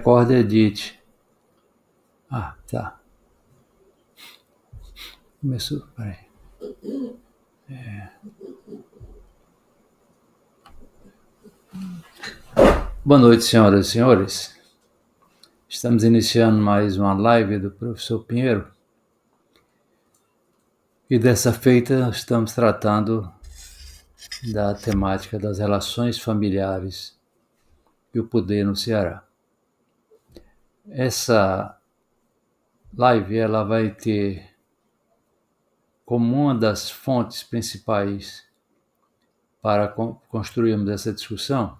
Record Edit. Ah, tá. Começou, peraí. Boa noite, senhoras e senhores. Estamos iniciando mais uma live do professor Pinheiro. E dessa feita estamos tratando da temática das relações familiares e o poder no Ceará. Essa live ela vai ter como uma das fontes principais para construirmos essa discussão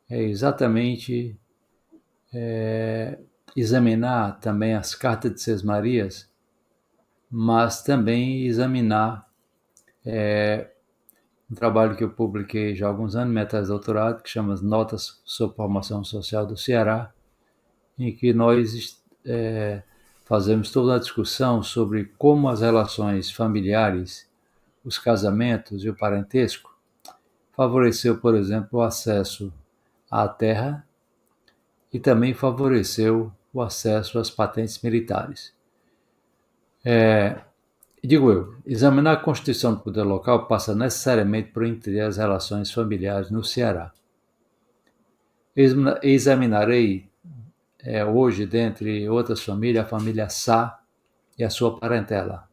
é exatamente examinar também as cartas de Sesmarias, mas também examinar um trabalho que eu publiquei já há alguns anos, minha tese de doutorado, que chama Notas sobre Formação Social do Ceará, em que nós fazemos toda a discussão sobre como as relações familiares, os casamentos e o parentesco favoreceu, por exemplo, o acesso à terra e também favoreceu o acesso às patentes militares. Digo eu, examinar a Constituição do Poder Local passa necessariamente por entender as relações familiares no Ceará. Examinarei hoje, dentre outras famílias, a família Sá e a sua parentela.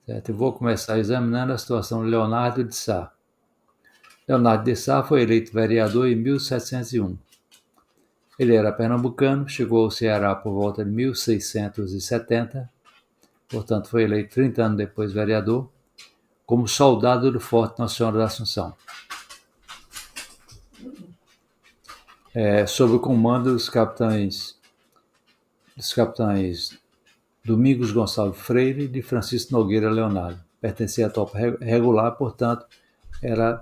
Certo? Eu vou começar examinando a situação de Leonardo de Sá. Leonardo de Sá foi eleito vereador em 1701. Ele era pernambucano, chegou ao Ceará por volta de 1670, portanto foi eleito 30 anos depois vereador, como soldado do Forte Nossa Senhora da Assunção, sob o comando dos capitães Domingos Gonçalves Freire e de Francisco Nogueira Leonardo. Pertencia à tropa regular, portanto, era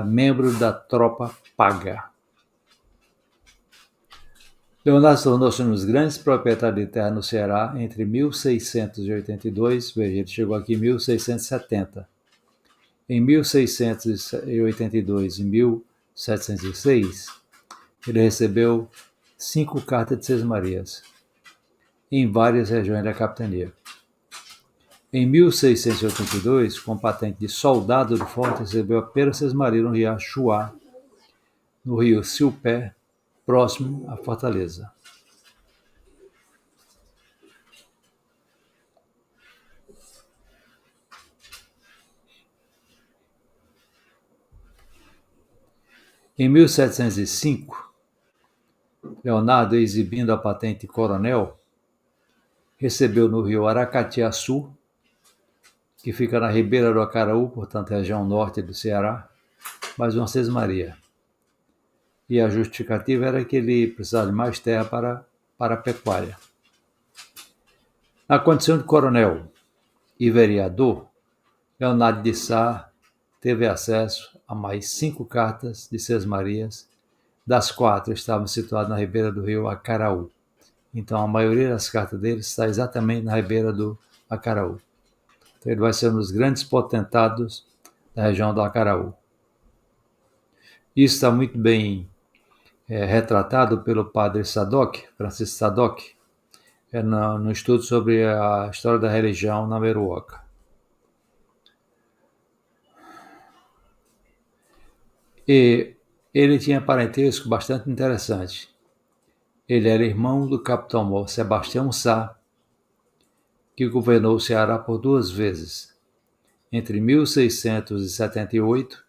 membro da tropa paga. Leonardo tornou-se um dos grandes proprietários de terra no Ceará entre 1682, veja, ele chegou aqui em 1670. Em 1682 e 1706, ele recebeu 5 cartas de Sesmarias em várias regiões da capitania. Em 1682, com patente de soldado do forte, recebeu apenas Sesmaria no rio Chuá, no rio Silpé, próximo à fortaleza. Em 1705, Leonardo, exibindo a patente coronel, recebeu no rio Aracatiaçu, que fica na ribeira do Acaraú, portanto, região norte do Ceará, mais uma Sesmaria. E a justificativa era que ele precisava de mais terra para a pecuária. Na condição de coronel e vereador, Leonardo de Sá teve acesso a mais 5 cartas de Sesmarias, das 4 estavam situadas na ribeira do rio Acaraú. Então, a maioria das cartas dele está exatamente na ribeira do Acaraú. Então, ele vai ser um dos grandes potentados da região do Acaraú. Isso está muito bem retratado pelo padre Sadoc, Francisco Sadoc, no estudo sobre a história da religião na Meruoca. E ele tinha parentesco bastante interessante. Ele era irmão do capitão Sebastião Sá, que governou o Ceará por 2 vezes. Entre 1678,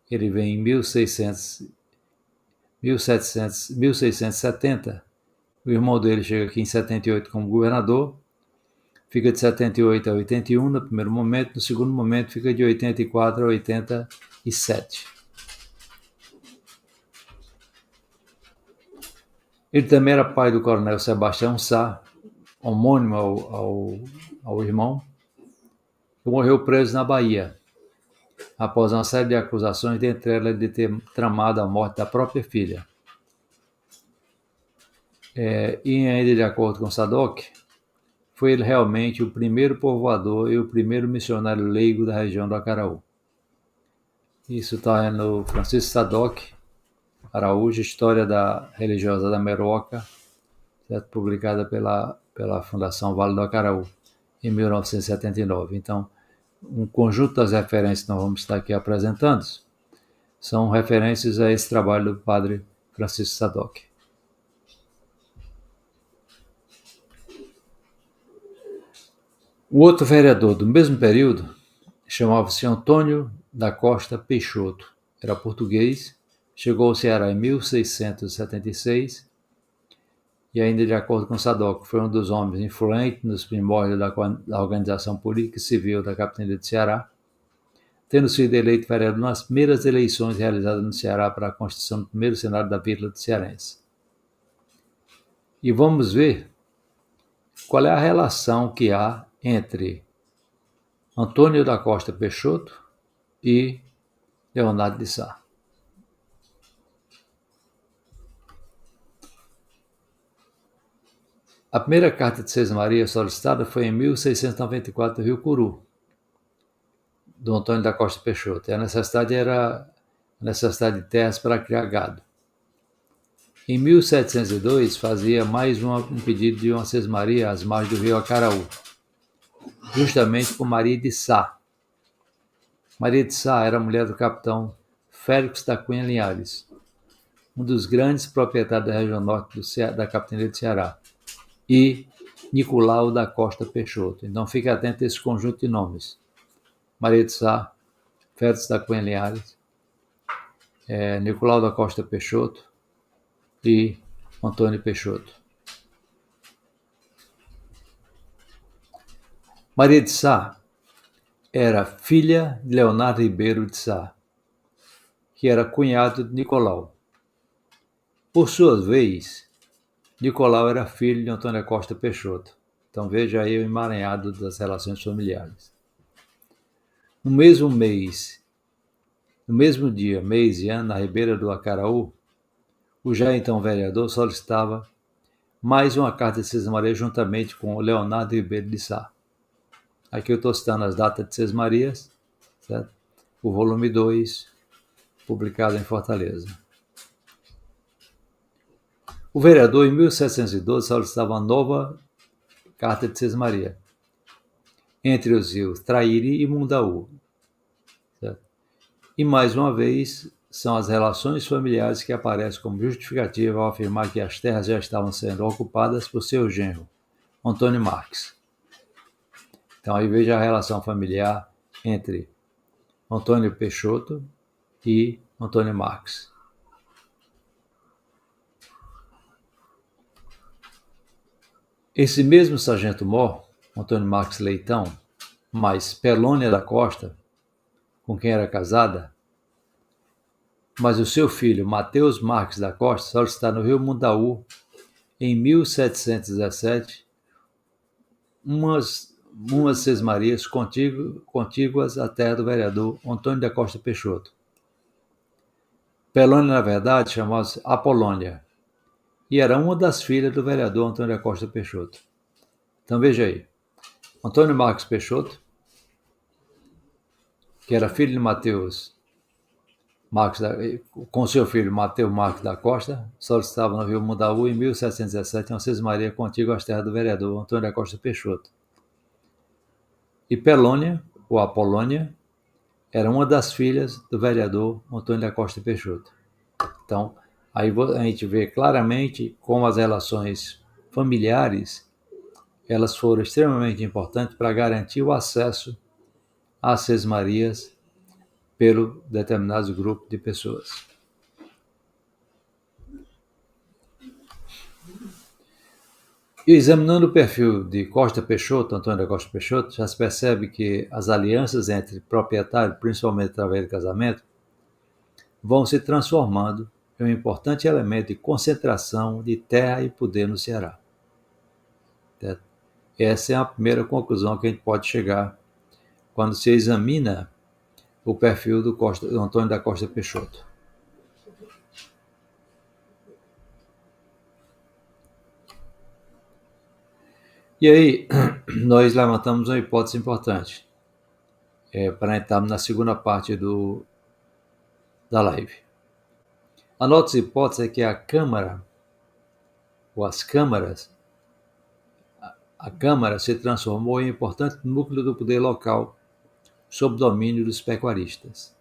ele vem em 1670, o irmão dele chega aqui em 78 como governador, fica de 78 a 81 no primeiro momento, no segundo momento fica de 84 a 87. Ele também era pai do coronel Sebastião Sá, homônimo ao irmão, que morreu preso na Bahia, após uma série de acusações, dentre elas de ter tramado a morte da própria filha. E ainda de acordo com Sadoc, foi ele realmente o primeiro povoador e o primeiro missionário leigo da região do Acaraú. Isso está no Francisco Sadoc, Araújo, História da Religiosa da Meroca, certo? Publicada pela Fundação Vale do Acaraú, em 1979. Então, um conjunto das referências que nós vamos estar aqui apresentando são referências a esse trabalho do padre Francisco Sadoc. O outro vereador do mesmo período chamava-se Antônio da Costa Peixoto. Era português, chegou ao Ceará em 1676 e ainda de acordo com Sadoc, foi um dos homens influentes nos primórdios da organização política e civil da capitania de Ceará, tendo sido eleito vereador nas primeiras eleições realizadas no Ceará para a constituição do primeiro Senado da Vila de Cearense. E vamos ver qual é a relação que há entre Antônio da Costa Peixoto e Leonardo de Sá. A primeira carta de Sesmaria solicitada foi em 1694 no Rio Curu, do Antônio da Costa Peixoto. E a necessidade era a necessidade de terras para criar gado. Em 1702, fazia mais um pedido de uma sesmaria às margens do rio Acaraú, justamente por Maria de Sá. Maria de Sá era mulher do capitão Félix da Cunha Linhares, um dos grandes proprietários da região norte da capitania de Ceará, e Nicolau da Costa Peixoto. Então fique atento a esse conjunto de nomes. Maria de Sá, Félix da Cunha Linhares, Nicolau da Costa Peixoto e Antônio Peixoto. Maria de Sá era filha de Leonardo Ribeiro de Sá, que era cunhado de Nicolau. Por sua vez, Nicolau era filho de Antônio Costa Peixoto. Então veja aí o emaranhado das relações familiares. No mesmo dia, mês e ano, na ribeira do Acaraú, o já então vereador solicitava mais uma carta de Sesmaria juntamente com o Leonardo Ribeiro de Sá. Aqui eu estou citando as datas de Sesmarias, certo? O volume 2, publicado em Fortaleza. O vereador, em 1712, solicitava uma nova carta de Sesmaria, entre os rios Traíra e Mundaú. Certo? E, mais uma vez, são as relações familiares que aparecem como justificativa ao afirmar que as terras já estavam sendo ocupadas por seu genro, Antônio Marques. Então, aí veja a relação familiar entre Antônio Peixoto e Antônio Marques. Esse mesmo sargento-mor, Antônio Marques Leitão, mais Pelônia da Costa, com quem era casada, mas o seu filho, Mateus Marques da Costa, solicitaram no Rio Mundaú, em 1717, umas sesmarias contíguas à terra do vereador Antônio da Costa Peixoto. Pelônia, na verdade, chamava-se Apolônia, e era uma das filhas do vereador Antônio da Costa Peixoto. Então veja aí, Antônio Marques Peixoto, que era filho de Mateus Marques, com seu filho Mateus Marques da Costa, solicitava no Rio Mundaú, em 1717, uma sesmaria contígua às terras do vereador Antônio da Costa Peixoto. E Pelônia, ou Apolônia, era uma das filhas do vereador Antônio da Costa Peixoto. Então, aí a gente vê claramente como as relações familiares elas foram extremamente importantes para garantir o acesso às sesmarias pelo determinado grupo de pessoas. E examinando o perfil de Costa Peixoto, Antônio da Costa Peixoto, já se percebe que as alianças entre proprietários, principalmente através do casamento, vão se transformando em um importante elemento de concentração de terra e poder no Ceará. Certo? Essa é a primeira conclusão que a gente pode chegar quando se examina o perfil do Antônio da Costa Peixoto. E aí, nós levantamos uma hipótese importante para entrarmos na segunda parte da live. A nossa hipótese é que a Câmara, ou as câmaras, a Câmara se transformou em importante núcleo do poder local sob domínio dos pecuaristas.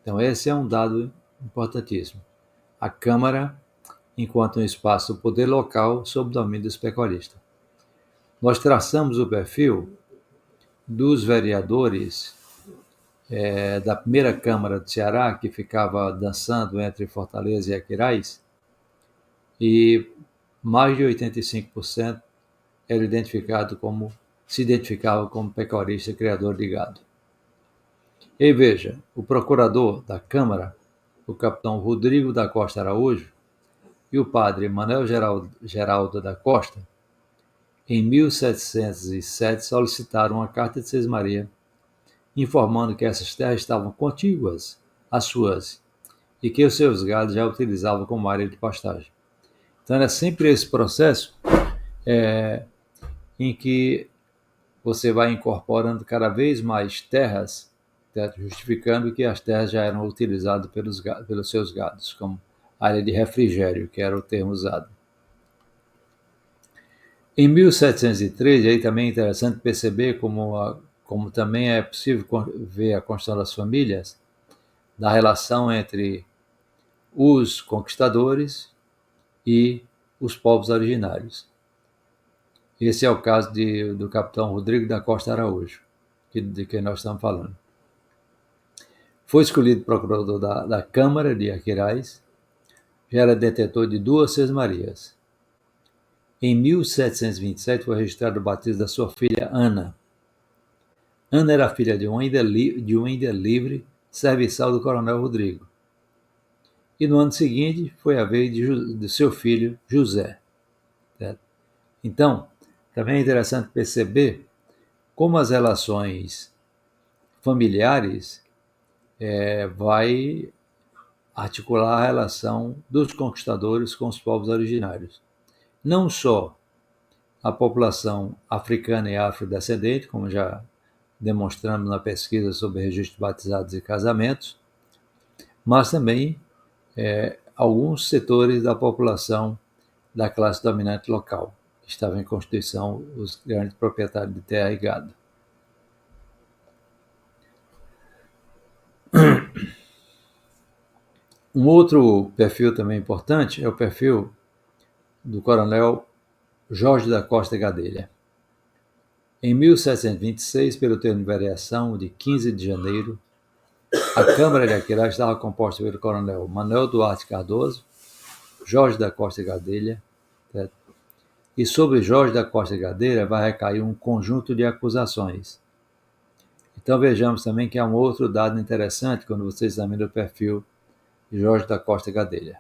Então, esse é um dado importantíssimo. A Câmara, enquanto um espaço do poder local sob domínio dos pecuaristas. Nós traçamos o perfil dos vereadores da primeira Câmara do Ceará, que ficava dançando entre Fortaleza e Aquiraz, e mais de 85% se identificava como pecuarista criador de gado. E veja, o procurador da Câmara, o capitão Rodrigo da Costa Araújo, e o padre Manuel Geraldo da Costa, em 1707 solicitaram uma carta de Sesmaria, informando que essas terras estavam contíguas às suas e que os seus gados já utilizavam como área de pastagem. Então era sempre esse processo em que você vai incorporando cada vez mais terras, justificando que as terras já eram utilizadas pelos seus gados, como área de refrigério, que era o termo usado. Em 1713, aí também é interessante perceber como também é possível ver a construção das famílias, da relação entre os conquistadores e os povos originários. Esse é o caso do capitão Rodrigo da Costa Araújo, de quem nós estamos falando. Foi escolhido procurador da Câmara de Aquiraz, já era detentor de 2 sesmarias. Em 1727 foi registrado o batismo da sua filha Ana. Ana era filha de um índia livre serviçal do coronel Rodrigo. E no ano seguinte foi a vez de seu filho José. Certo? Então, também é interessante perceber como as relações familiares vai articular a relação dos conquistadores com os povos originários. Não só a população africana e afrodescendente, como já demonstramos na pesquisa sobre registros batizados e casamentos, mas também alguns setores da população da classe dominante local, que estavam em constituição os grandes proprietários de terra e gado. Um outro perfil também importante é o perfil do coronel Jorge da Costa Gadelha. Em 1726, pelo termo de variação de 15 de janeiro, a Câmara de Aquiraz estava composta pelo coronel Manuel Duarte Cardoso, Jorge da Costa Gadelha, certo? E sobre Jorge da Costa Gadelha vai recair um conjunto de acusações. Então vejamos também que há um outro dado interessante quando você examina o perfil de Jorge da Costa Gadelha.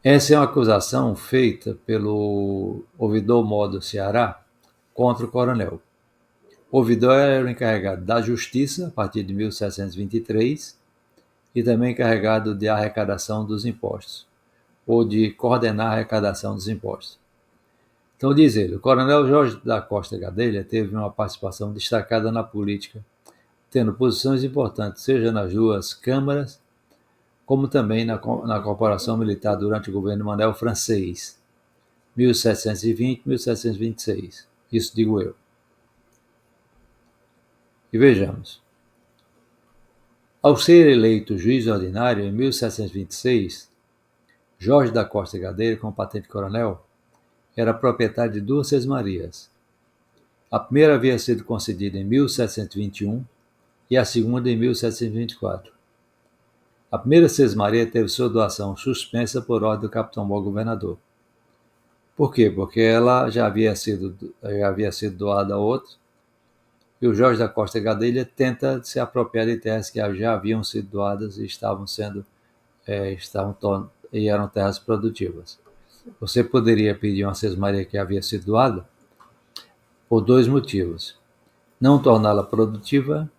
Essa é uma acusação feita pelo ouvidor-mor do Ceará contra o coronel. O ouvidor era o encarregado da justiça a partir de 1723 e também encarregado de arrecadação dos impostos, ou de coordenar a arrecadação dos impostos. Então diz ele, o coronel Jorge da Costa Gadelha teve uma participação destacada na política, tendo posições importantes, seja nas duas câmaras, como também na corporação militar durante o governo Manuel Francês, 1720-1726. Isso digo eu. E vejamos. Ao ser eleito juiz ordinário em 1726, Jorge da Costa Gadelha, com patente de coronel, era proprietário de 2 sesmarias. A primeira havia sido concedida em 1721 e a segunda em 1724. A primeira sesmaria teve sua doação suspensa por ordem do capitão-mor governador. Por quê? Porque ela já havia sido doada a outro, e o Jorge da Costa Gadelha tenta se apropriar de terras que já haviam sido doadas e eram terras produtivas. Você poderia pedir uma sesmaria que havia sido doada por 2 motivos: não torná-la produtiva,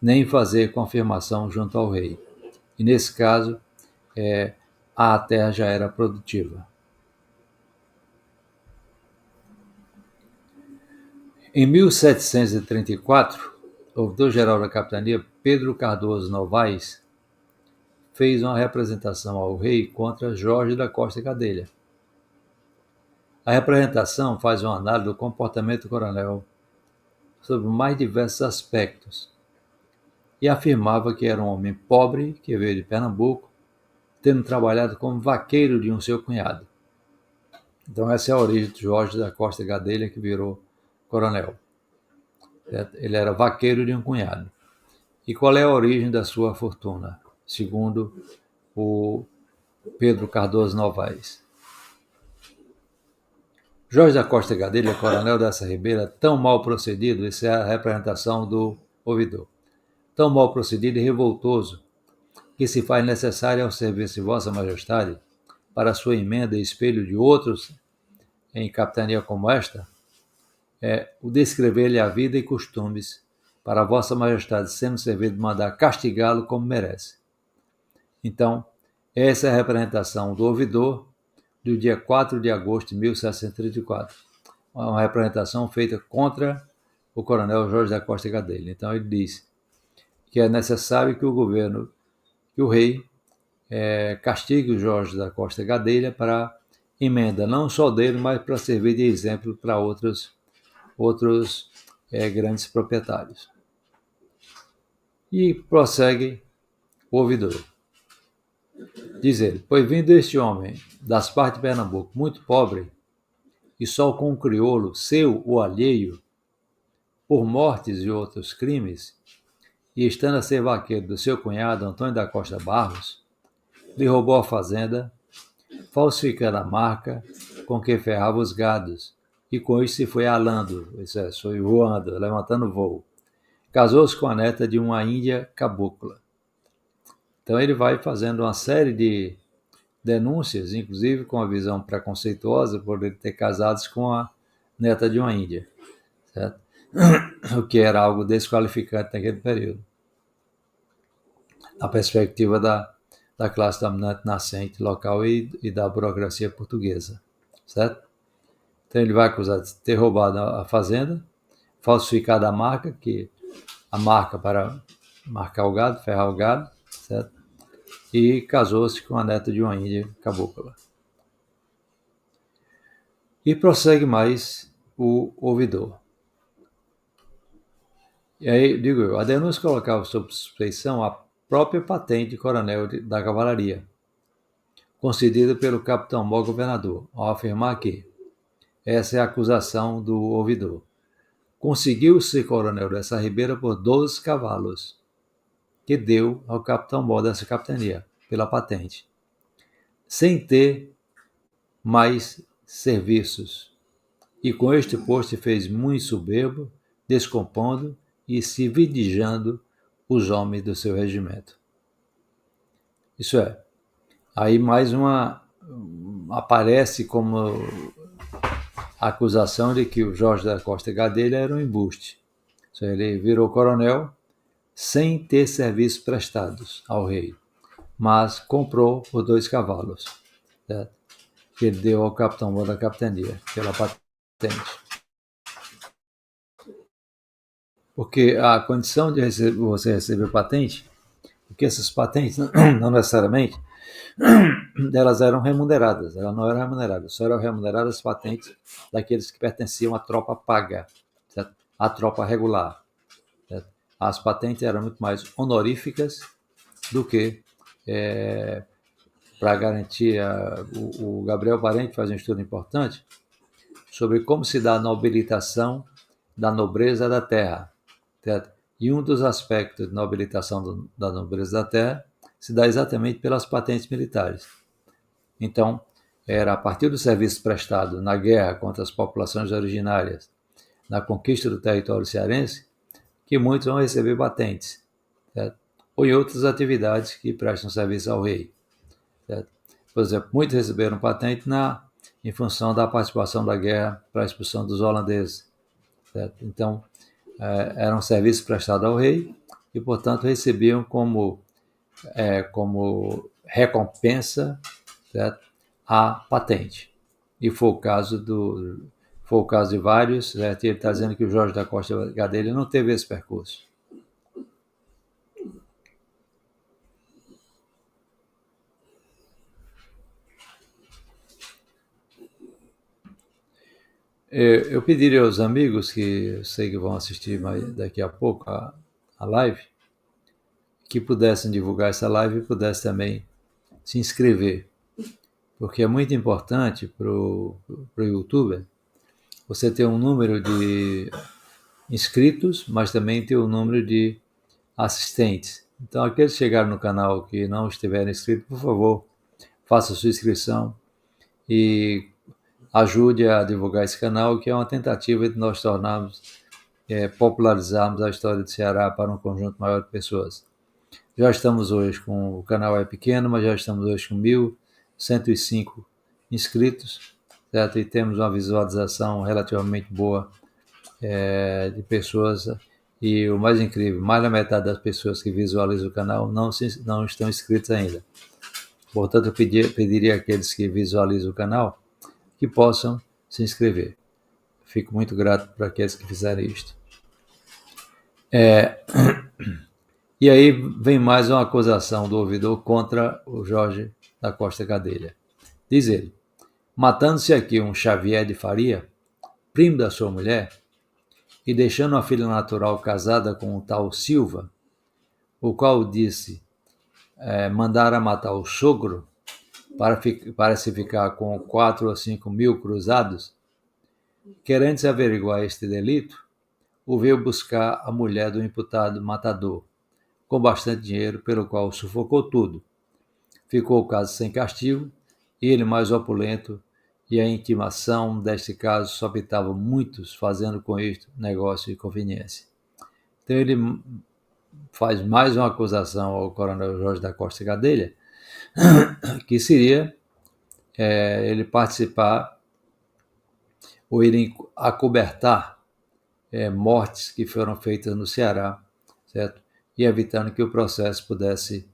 nem fazer confirmação junto ao rei. E nesse caso, a terra já era produtiva. Em 1734, o ouvidor-geral da capitania, Pedro Cardoso Novaes, fez uma representação ao rei contra Jorge da Costa Gadelha. A representação faz uma análise do comportamento do coronel sobre mais diversos aspectos e afirmava que era um homem pobre que veio de Pernambuco, tendo trabalhado como vaqueiro de um seu cunhado. Então essa é a origem de Jorge da Costa Gadelha, que virou coronel. Ele era vaqueiro de um cunhado. E qual é a origem da sua fortuna? Segundo o Pedro Cardoso Novaes. Jorge da Costa Gadelha, coronel dessa Ribeira, tão mal procedido, essa é a representação do ouvidor, tão mal procedido e revoltoso, que se faz necessário ao serviço de Vossa Majestade, para sua emenda e espelho de outros em capitania como esta, é o descrever-lhe a vida e costumes, para Vossa Majestade, sendo servido, mandar castigá-lo como merece. Então, essa é a representação do ouvidor do dia 4 de agosto de 1734. Uma representação feita contra o coronel Jorge da Costa Gadelha. Então, ele diz que é necessário que o governo, que o rei, castigue o Jorge da Costa Gadelha para emenda não só dele, mas para servir de exemplo para outros grandes proprietários. E prossegue o ouvidor. Diz ele: pois vindo este homem das partes de Pernambuco, muito pobre, e só com um crioulo, seu ou alheio, por mortes e outros crimes, e estando a ser vaqueiro do seu cunhado Antônio da Costa Barros, lhe roubou a fazenda, falsificando a marca com que ferrava os gados, e com isso se foi alando, isso é, foi voando, levantando voo. Casou-se com a neta de uma índia cabocla. Então ele vai fazendo uma série de denúncias, inclusive com a visão preconceituosa por ele ter casado com a neta de uma índia, certo? O que era algo desqualificante naquele período, a perspectiva da classe dominante nascente local e da burocracia portuguesa, certo? Então ele vai acusar de ter roubado a fazenda, falsificado a marca para marcar o gado, ferrar o gado, certo? E casou-se com a neta de uma índia cabocla. E prossegue mais o ouvidor. E aí, digo eu, a denúncia colocava sob suspeição a própria patente de coronel da cavalaria, concedida pelo capitão-mor governador, ao afirmar que, essa é a acusação do ouvidor, conseguiu ser coronel dessa ribeira por 12 cavalos, que deu ao capitão-mor dessa capitania, pela patente, sem ter mais serviços. E com este posto fez muito soberbo, descompondo e se vidijando os homens do seu regimento. Isso é, aí mais uma aparece como acusação de que o Jorge da Costa Gadelha era um embuste. Ele virou coronel sem ter serviços prestados ao rei, mas comprou por 2 cavalos, certo? Que ele deu ao capitão-mor da capitania, pela patente. Porque a condição de você receber patente, porque essas patentes, não necessariamente, elas eram remuneradas, elas não eram remuneradas, só eram remuneradas as patentes daqueles que pertenciam à tropa paga, certo? À tropa regular. Certo? As patentes eram muito mais honoríficas do que para garantir. O Gabriel Parente faz um estudo importante sobre como se dá a nobilitação da nobreza da terra. Certo? E um dos aspectos de nobilitação da nobreza da terra se dá exatamente pelas patentes militares. Então, era a partir do serviço prestado na guerra contra as populações originárias, na conquista do território cearense, que muitos vão receber patentes, certo? Ou em outras atividades que prestam serviço ao rei. Certo? Por exemplo, muitos receberam patente em função da participação da guerra para a expulsão dos holandeses. Certo? Então, eram serviços prestados ao rei e, portanto, recebiam como recompensa, certo? A patente. E foi o caso de vários, certo? E ele está dizendo que o Jorge da Costa Gadelha não teve esse percurso. Eu pediria aos amigos que eu sei que vão assistir daqui a pouco a live, que pudessem divulgar essa live e pudessem também se inscrever, porque é muito importante para o YouTuber você ter um número de inscritos, mas também ter um número de assistentes. Então, aqueles que chegaram no canal que não estiverem inscritos, por favor, faça sua inscrição e ajude a divulgar esse canal, que é uma tentativa de nós popularizarmos a história do Ceará para um conjunto maior de pessoas. Já estamos hoje o canal é pequeno, mas já estamos hoje com 1.105 inscritos, certo? E temos uma visualização relativamente boa de pessoas. E o mais incrível, mais da metade das pessoas que visualizam o canal não estão inscritas ainda. Portanto, eu pediria àqueles que visualizam o canal que possam se inscrever. Fico muito grato para aqueles que fizerem isto. E aí vem mais uma acusação do ouvidor contra o Jorge da Costa Gadelha. Diz ele: matando-se aqui um Xavier de Faria, primo da sua mulher, e deixando uma filha natural casada com o tal Silva, o qual disse mandara matar o sogro para se ficar com 4 ou 5 mil cruzados, querendo se averiguar este delito, o veio buscar a mulher do imputado matador, com bastante dinheiro, pelo qual sufocou tudo. Ficou o caso sem castigo, ele mais opulento, e a intimação deste caso só pitava muitos, fazendo com isto negócio e conveniência. Então ele faz mais uma acusação ao coronel Jorge da Costa Gadelha, que seria ele participar ou ele acobertar mortes que foram feitas no Ceará, certo? E evitando que o processo pudesse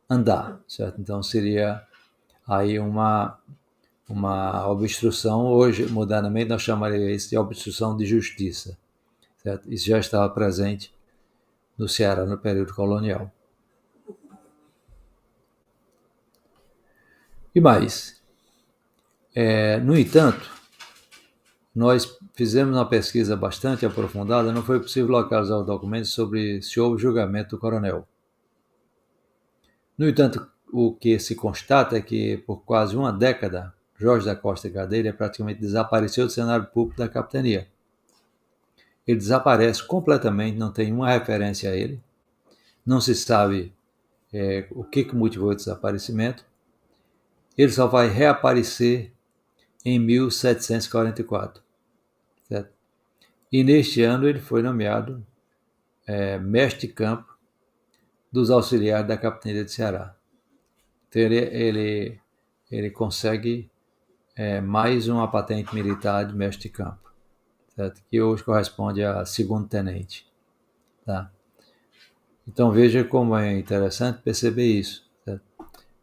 andar, certo? Então seria aí uma obstrução, hoje, modernamente, nós chamaríamos isso de obstrução de justiça, certo? Isso já estava presente no Ceará no período colonial. E mais, no entanto, nós fizemos uma pesquisa bastante aprofundada, não foi possível localizar os documentos sobre se houve julgamento do coronel. No entanto, o que se constata é que, por quase uma década, Jorge da Costa Gadelha praticamente desapareceu do cenário público da capitania. Ele desaparece completamente, não tem uma referência a ele, não se sabe o que motivou o desaparecimento. Ele só vai reaparecer em 1744. Certo? E neste ano ele foi nomeado mestre de campo dos auxiliares da capitania de Ceará. Então ele consegue mais uma patente militar de mestre de campo, certo? Que hoje corresponde a segundo tenente. Tá? Então veja como é interessante perceber isso, certo?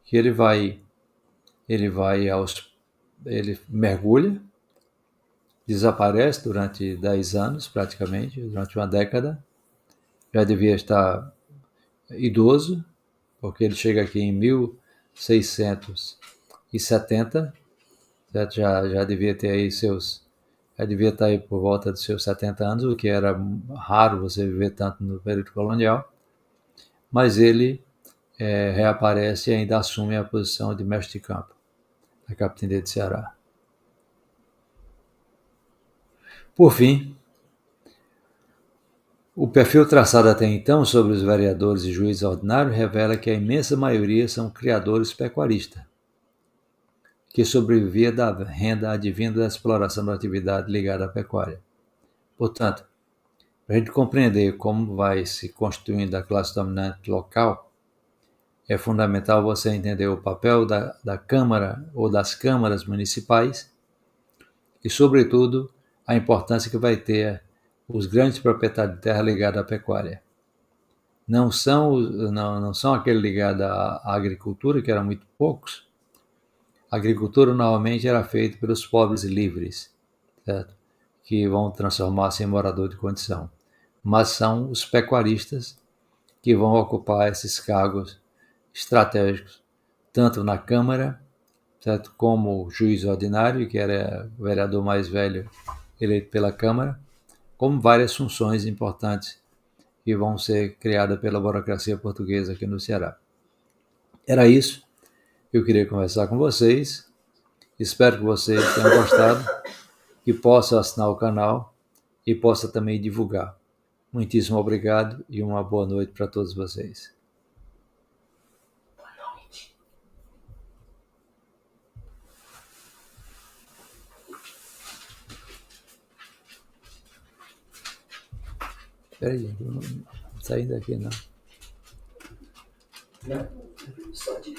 Que ele mergulha, desaparece durante 10 anos praticamente, durante uma década, já devia estar idoso, porque ele chega aqui em 1670, certo? Já devia ter aí já devia estar aí por volta dos seus 70 anos, o que era raro você viver tanto no período colonial, mas ele reaparece e ainda assume a posição de mestre de campo da capitania de Ceará. Por fim, o perfil traçado até então sobre os vereadores e juízes ordinários revela que a imensa maioria são criadores pecuaristas, que sobrevivia da renda advinda da exploração da atividade ligada à pecuária. Portanto, para a gente compreender como vai se constituindo a classe dominante local, é fundamental você entender o papel da Câmara ou das câmaras municipais e, sobretudo, a importância que vai ter os grandes proprietários de terra ligados à pecuária. Não são aqueles ligados à agricultura, que eram muito poucos. A agricultura normalmente era feita pelos pobres livres, certo? Que vão transformar-se em morador de condição. Mas são os pecuaristas que vão ocupar esses cargos estratégicos, tanto na Câmara certo? Como juiz ordinário, que era o vereador mais velho eleito pela Câmara, como várias funções importantes que vão ser criadas pela burocracia portuguesa aqui no Ceará. Era isso que eu queria conversar com vocês. Espero que vocês tenham gostado, que possam assinar o canal e possa também divulgar. Muitíssimo obrigado e uma boa noite para todos vocês. Boa noite. Espera aí, não saí daqui não. Não, só de